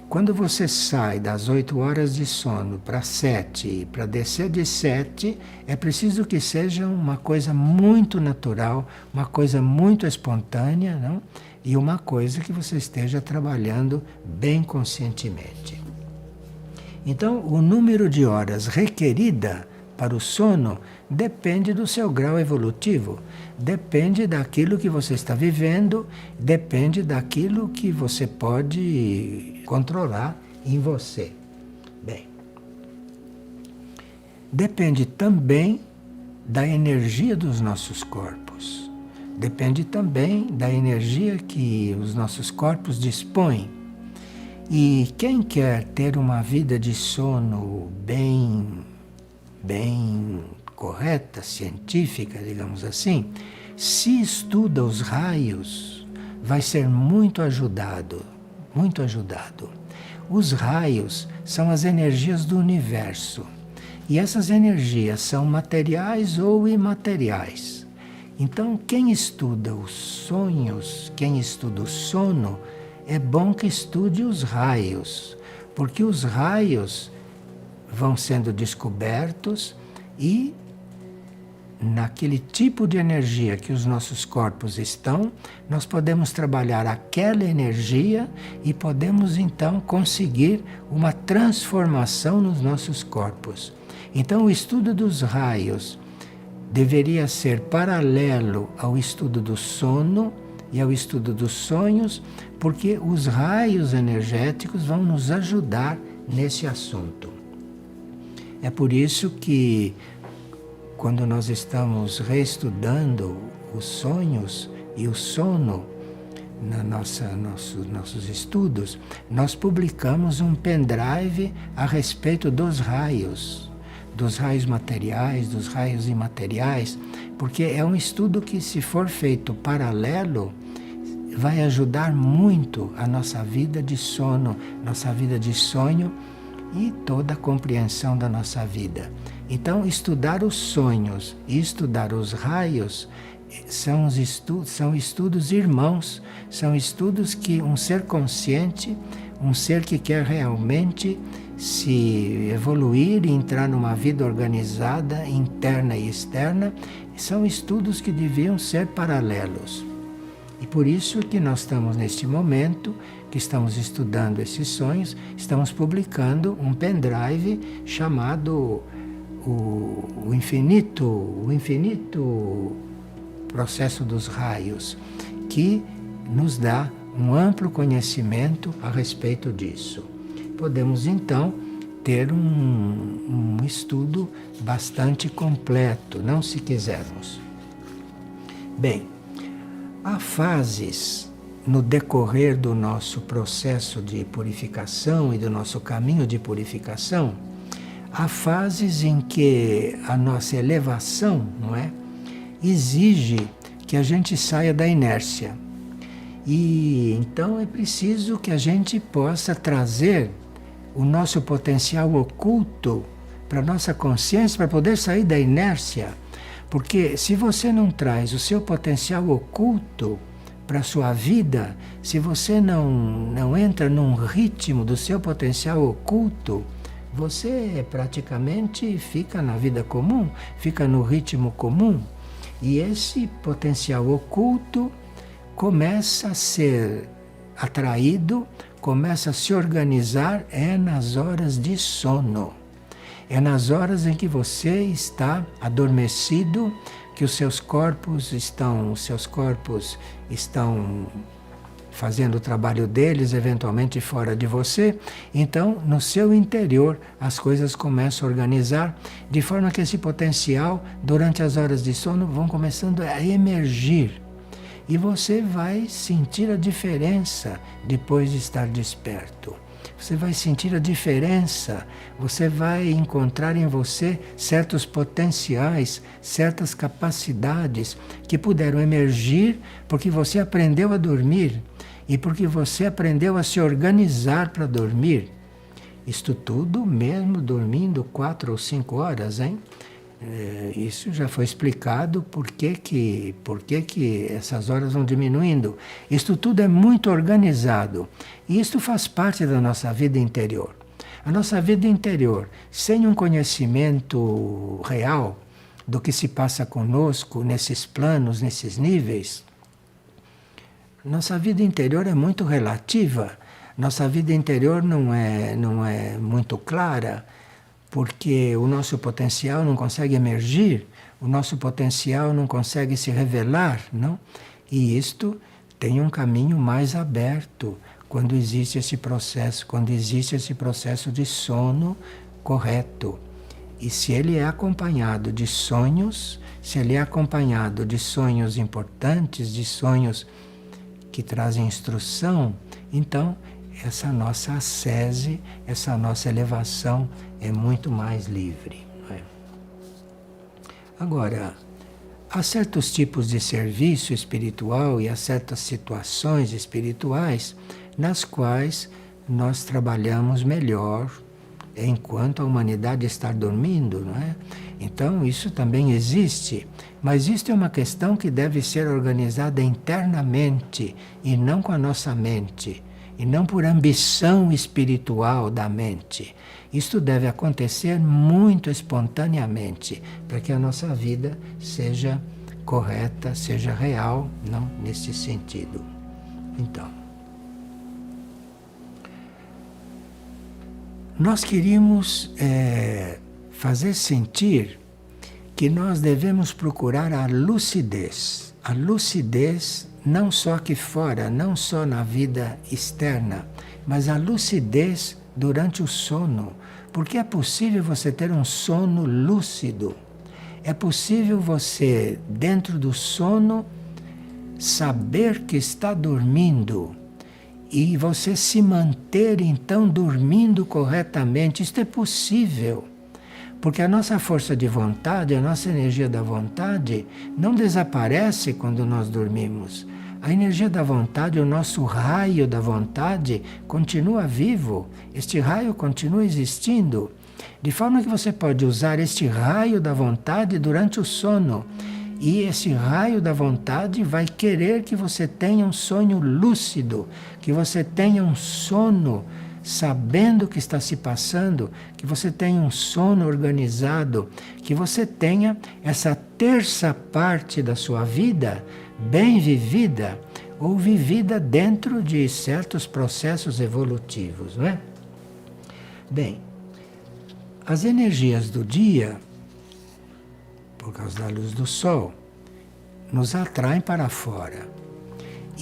Quando você sai das 8 horas de sono para 7, para descer de 7, é preciso que seja uma coisa muito natural, uma coisa muito espontânea, não? E uma coisa que você esteja trabalhando bem conscientemente. Então, o número de horas requerida para o sono depende do seu grau evolutivo, depende daquilo que você está vivendo, depende daquilo que você pode controlar em você. Bem, depende também da energia dos nossos corpos. Depende também da energia que os nossos corpos dispõem. E quem quer ter uma vida de sono bem correta, científica, digamos assim, se estuda os raios, vai ser muito ajudado, muito ajudado. Os raios são as energias do universo. E essas energias são materiais ou imateriais. Então, quem estuda os sonhos, quem estuda o sono, é bom que estude os raios, porque os raios vão sendo descobertos e naquele tipo de energia que os nossos corpos estão, nós podemos trabalhar aquela energia e podemos então conseguir uma transformação nos nossos corpos. Então, o estudo dos raios deveria ser paralelo ao estudo do sono e ao estudo dos sonhos, porque os raios energéticos vão nos ajudar nesse assunto. É por isso que, quando nós estamos reestudando os sonhos e o sono nossos estudos, nós publicamos um pendrive a respeito dos raios materiais, dos raios imateriais, porque é um estudo que, se for feito paralelo, vai ajudar muito a nossa vida de sono, nossa vida de sonho e toda a compreensão da nossa vida. Então, estudar os sonhos e estudar os raios são estudos irmãos, são estudos que um ser consciente, um ser que quer realmente se evoluir e entrar numa vida organizada, interna e externa, são estudos que deviam ser paralelos. E por isso que nós estamos neste momento, que estamos estudando esses sonhos, estamos publicando um pendrive chamado o infinito processo dos raios, que nos dá um amplo conhecimento a respeito disso. Podemos então ter um estudo bastante completo, não se quisermos. Bem, há fases no decorrer do nosso processo de purificação e do nosso caminho de purificação, há fases em que a nossa elevação, não é, exige que a gente saia da inércia. E então é preciso que a gente possa trazer o nosso potencial oculto para a nossa consciência, para poder sair da inércia. Porque se você não traz o seu potencial oculto para a sua vida, se você não entra num ritmo do seu potencial oculto, você praticamente fica na vida comum, fica no ritmo comum. E esse potencial oculto começa a ser atraído, começa a se organizar nas horas de sono. É nas horas em que você está adormecido, que os seus corpos estão fazendo o trabalho deles, eventualmente fora de você. Então, no seu interior, as coisas começam a organizar, de forma que esse potencial, durante as horas de sono, vão começando a emergir. E você vai sentir a diferença depois de estar desperto. Você vai sentir a diferença, você vai encontrar em você certos potenciais, certas capacidades que puderam emergir porque você aprendeu a dormir e porque você aprendeu a se organizar para dormir. Isto tudo mesmo dormindo 4 ou 5 horas, hein? Isso já foi explicado por que essas horas vão diminuindo. Isto tudo é muito organizado. E isto faz parte da nossa vida interior. A nossa vida interior, sem um conhecimento real do que se passa conosco nesses planos, nesses níveis, nossa vida interior é muito relativa. Nossa vida interior não é muito clara, porque o nosso potencial não consegue emergir, o nosso potencial não consegue se revelar, não? E isto tem um caminho mais aberto quando existe esse processo de sono correto. E se ele é acompanhado de sonhos, se ele é acompanhado de sonhos importantes, de sonhos que trazem instrução, então essa nossa ascese, essa nossa elevação é muito mais livre. Não é? Agora, há certos tipos de serviço espiritual e há certas situações espirituais nas quais nós trabalhamos melhor enquanto a humanidade está dormindo, não é? Então isso também existe, mas isto é uma questão que deve ser organizada internamente e não com a nossa mente, e não por ambição espiritual da mente. Isto deve acontecer muito espontaneamente, para que a nossa vida seja correta, seja real, não nesse sentido. Então, nós queríamos fazer sentir que nós devemos procurar a lucidez. A lucidez não só aqui fora, não só na vida externa, mas a lucidez durante o sono. Porque é possível você ter um sono lúcido. É possível você, dentro do sono, saber que está dormindo. E você se manter, então, dormindo corretamente. Isto é possível. Porque a nossa força de vontade, a nossa energia da vontade, não desaparece quando nós dormimos. A energia da vontade, o nosso raio da vontade, continua vivo. Este raio continua existindo. De forma que você pode usar este raio da vontade durante o sono. E esse raio da vontade vai querer que você tenha um sonho lúcido, que você tenha um sono sabendo o que está se passando, que você tenha um sono organizado, que você tenha essa terça parte da sua vida bem vivida ou vivida dentro de certos processos evolutivos, não é? Bem, as energias do dia, por causa da luz do sol, nos atraem para fora.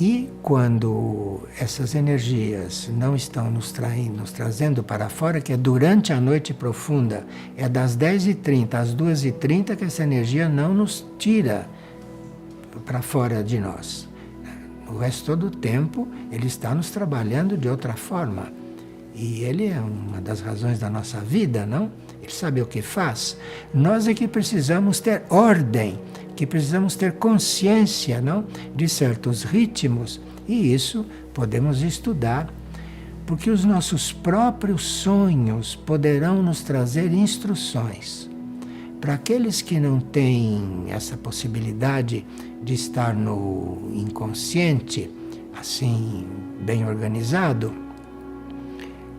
E quando essas energias não estão nos trazendo para fora, que é durante a noite profunda, é das 10h30 às 2h30 que essa energia não nos tira para fora de nós. O resto do tempo ele está nos trabalhando de outra forma. E ele é uma das razões da nossa vida, não? Ele sabe o que faz. Nós é que precisamos ter ordem, que precisamos ter consciência, não? De certos ritmos. E isso podemos estudar, porque os nossos próprios sonhos poderão nos trazer instruções. Para aqueles que não têm essa possibilidade de estar no inconsciente, assim, bem organizado,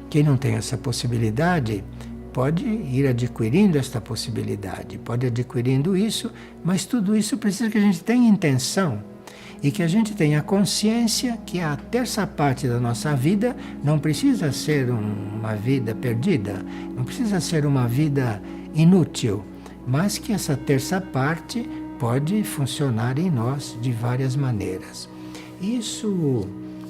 quem não tem essa possibilidade pode ir adquirindo esta possibilidade, pode adquirindo isso, mas tudo isso precisa que a gente tenha intenção e que a gente tenha consciência que a terça parte da nossa vida não precisa ser uma vida perdida, não precisa ser uma vida inútil, mas que essa terça parte pode funcionar em nós de várias maneiras. Isso,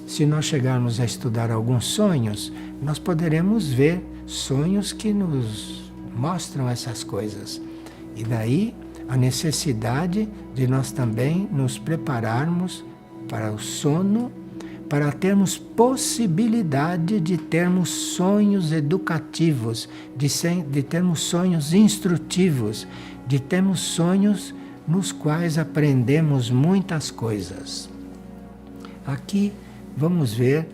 se nós chegarmos a estudar alguns sonhos, nós poderemos ver sonhos que nos mostram essas coisas. E daí a necessidade de nós também nos prepararmos para o sono, para termos possibilidade de termos sonhos educativos, de termos sonhos instrutivos, de termos sonhos nos quais aprendemos muitas coisas. Aqui vamos ver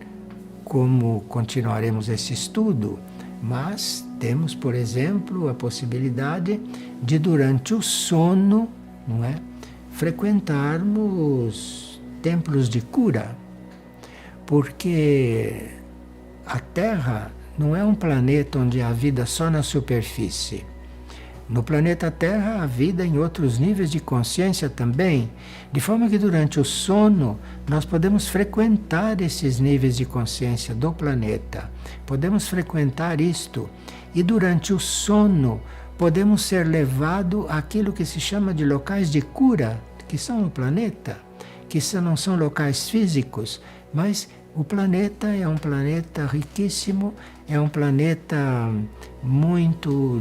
como continuaremos esse estudo, mas temos, por exemplo, a possibilidade de, durante o sono, não é, frequentarmos templos de cura, porque a Terra não é um planeta onde há vida só na superfície. No planeta Terra há vida em outros níveis de consciência também, de forma que durante o sono nós podemos frequentar esses níveis de consciência do planeta, podemos frequentar isto, e durante o sono podemos ser levados àquilo que se chama de locais de cura, que são no planeta, que não são locais físicos, mas O planeta é um planeta riquíssimo, é um planeta muito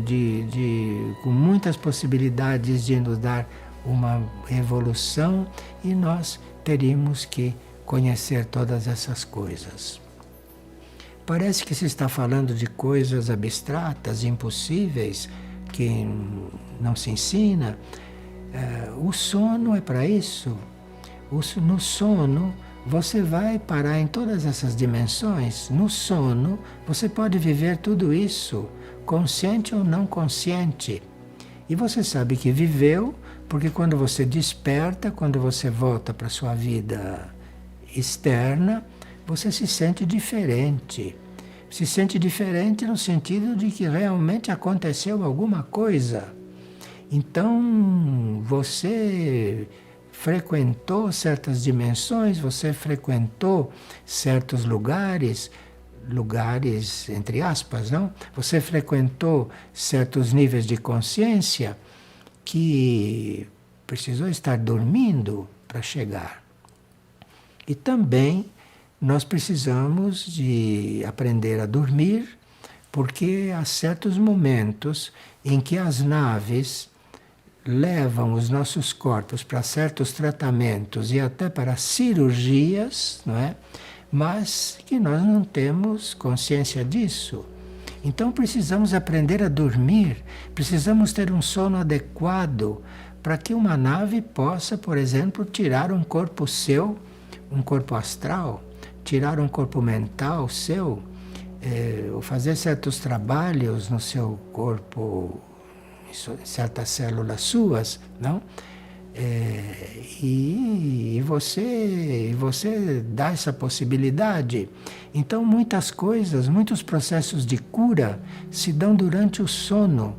com muitas possibilidades de nos dar uma evolução e nós teríamos que conhecer todas essas coisas. Parece que se está falando de coisas abstratas, impossíveis, que não se ensina. O sono é para isso. No sono você vai parar em todas essas dimensões. No sono você pode viver tudo isso, consciente ou não consciente. E você sabe que viveu, porque quando você desperta, quando você volta para a sua vida externa, você se sente diferente. Se sente diferente no sentido de que realmente aconteceu alguma coisa. Então, você frequentou certas dimensões, você frequentou certos lugares entre aspas, não? Você frequentou certos níveis de consciência que precisou estar dormindo para chegar. E também nós precisamos de aprender a dormir, porque há certos momentos em que as naves levam os nossos corpos para certos tratamentos e até para cirurgias, não é? Mas que nós não temos consciência disso. Então precisamos aprender a dormir, precisamos ter um sono adequado para que uma nave possa, por exemplo, tirar um corpo seu, um corpo astral, tirar um corpo mental seu, ou fazer certos trabalhos no seu corpo, certas células suas, não? E você dá essa possibilidade. Então muitas coisas, muitos processos de cura se dão durante o sono,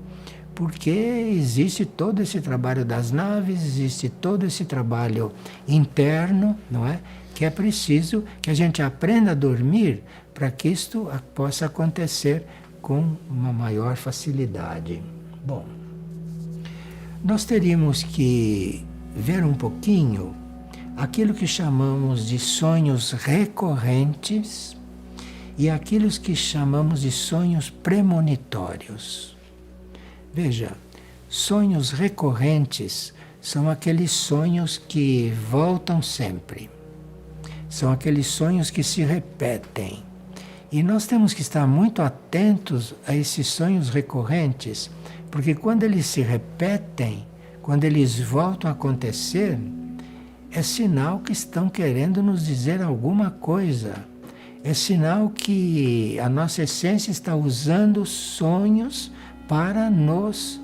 porque existe todo esse trabalho das naves, existe todo esse trabalho interno, não é? Que é preciso que a gente aprenda a dormir para que isto possa acontecer com uma maior facilidade. Bom, nós teríamos que ver um pouquinho aquilo que chamamos de sonhos recorrentes e aquilo que chamamos de sonhos premonitórios. Veja, sonhos recorrentes são aqueles sonhos que voltam sempre. São aqueles sonhos que se repetem. E nós temos que estar muito atentos a esses sonhos recorrentes, porque quando eles se repetem, quando eles voltam a acontecer, é sinal que estão querendo nos dizer alguma coisa. É sinal que a nossa essência está usando sonhos para nos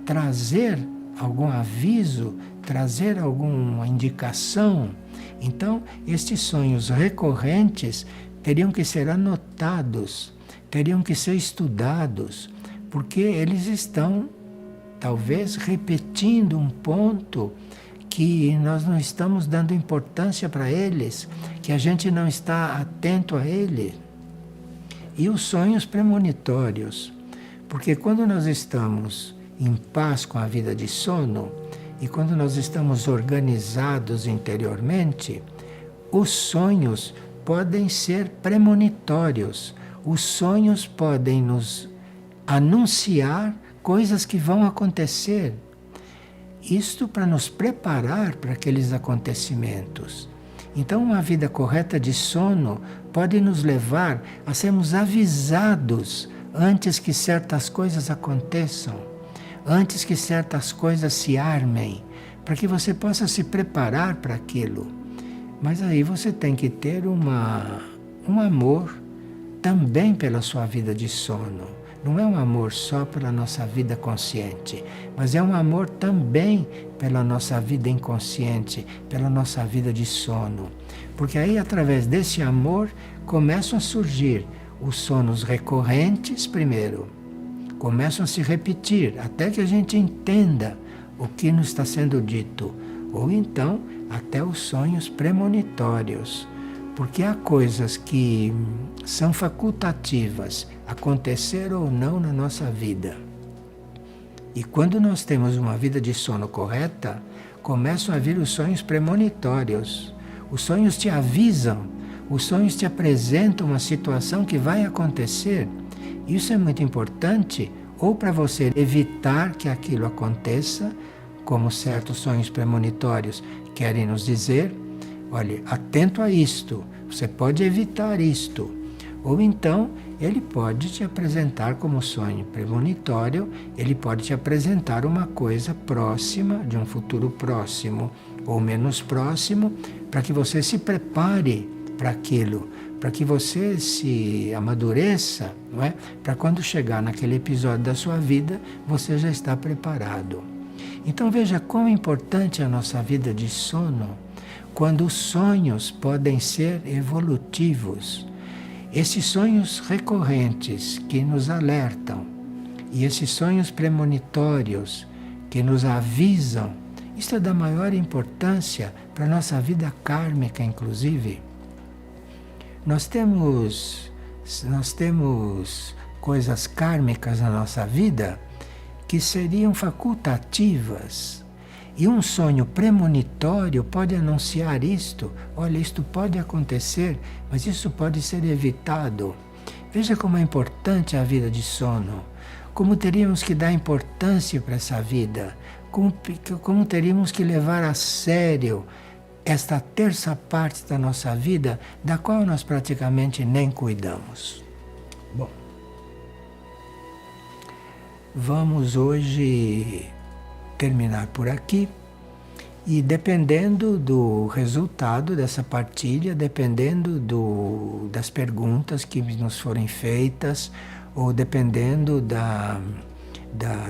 trazer algum aviso, trazer alguma indicação. Então, estes sonhos recorrentes teriam que ser anotados, teriam que ser estudados, porque eles estão, talvez, repetindo um ponto que nós não estamos dando importância para eles, que a gente não está atento a ele. E os sonhos premonitórios, porque quando nós estamos em paz com a vida de sono e quando nós estamos organizados interiormente, os sonhos podem ser premonitórios. Os sonhos podem nos anunciar coisas que vão acontecer. Isto para nos preparar para aqueles acontecimentos. Então, uma vida correta de sono pode nos levar a sermos avisados antes que certas coisas aconteçam, antes que certas coisas se armem, para que você possa se preparar para aquilo. Mas aí você tem que ter um amor também pela sua vida de sono. Não é um amor só pela nossa vida consciente, mas é um amor também pela nossa vida inconsciente, pela nossa vida de sono. Porque aí, através desse amor, começam a surgir os sonos recorrentes primeiro. Começam a se repetir, até que a gente entenda o que nos está sendo dito. Ou então, até os sonhos premonitórios. Porque há coisas que são facultativas, acontecer ou não na nossa vida. E quando nós temos uma vida de sono correta, começam a vir os sonhos premonitórios. Os sonhos te avisam, Os sonhos te apresentam uma situação que vai acontecer. Isso é muito importante, ou para você evitar que aquilo aconteça, como certos sonhos premonitórios querem nos dizer, olha, atento a isto, você pode evitar isto. Ou então, ele pode te apresentar como sonho premonitório, ele pode te apresentar uma coisa próxima, de um futuro próximo ou menos próximo, para que você se prepare para aquilo, para que você se amadureça, não é? Para quando chegar naquele episódio da sua vida, você já está preparado. Então veja quão importante é a nossa vida de sono, quando os sonhos podem ser evolutivos. Esses sonhos recorrentes que nos alertam e esses sonhos premonitórios que nos avisam, isso é da maior importância para a nossa vida kármica, inclusive. Nós temos coisas kármicas na nossa vida que seriam facultativas. E um sonho premonitório pode anunciar isto. Olha, isto pode acontecer, mas isso pode ser evitado. Veja como é importante a vida de sono. Como teríamos que dar importância para essa vida. Como teríamos que levar a sério esta terça parte da nossa vida, da qual nós praticamente nem cuidamos. Bom, vamos hoje terminar por aqui, e dependendo do resultado dessa partilha, dependendo das perguntas que nos forem feitas, ou dependendo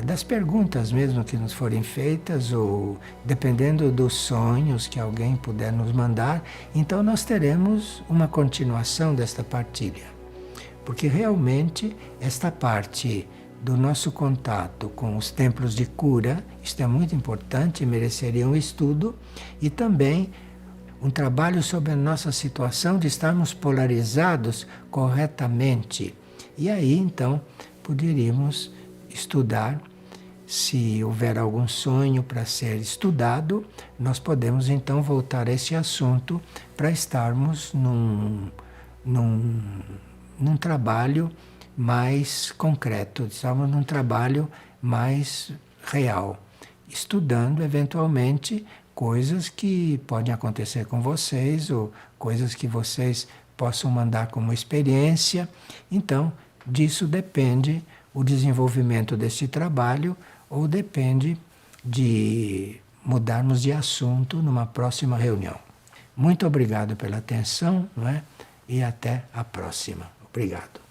das perguntas mesmo que nos forem feitas, ou dependendo dos sonhos que alguém puder nos mandar, então nós teremos uma continuação desta partilha. Porque realmente esta parte do nosso contato com os templos de cura, isto é muito importante, mereceria um estudo, e também um trabalho sobre a nossa situação de estarmos polarizados corretamente. E aí, então, poderíamos estudar, se houver algum sonho para ser estudado, nós podemos então voltar a esse assunto para estarmos num trabalho mais concreto, estamos num trabalho mais real, estudando eventualmente coisas que podem acontecer com vocês ou coisas que vocês possam mandar como experiência. Então, disso depende o desenvolvimento deste trabalho, ou depende de mudarmos de assunto numa próxima reunião. Muito obrigado pela atenção, não é? E até a próxima. Obrigado.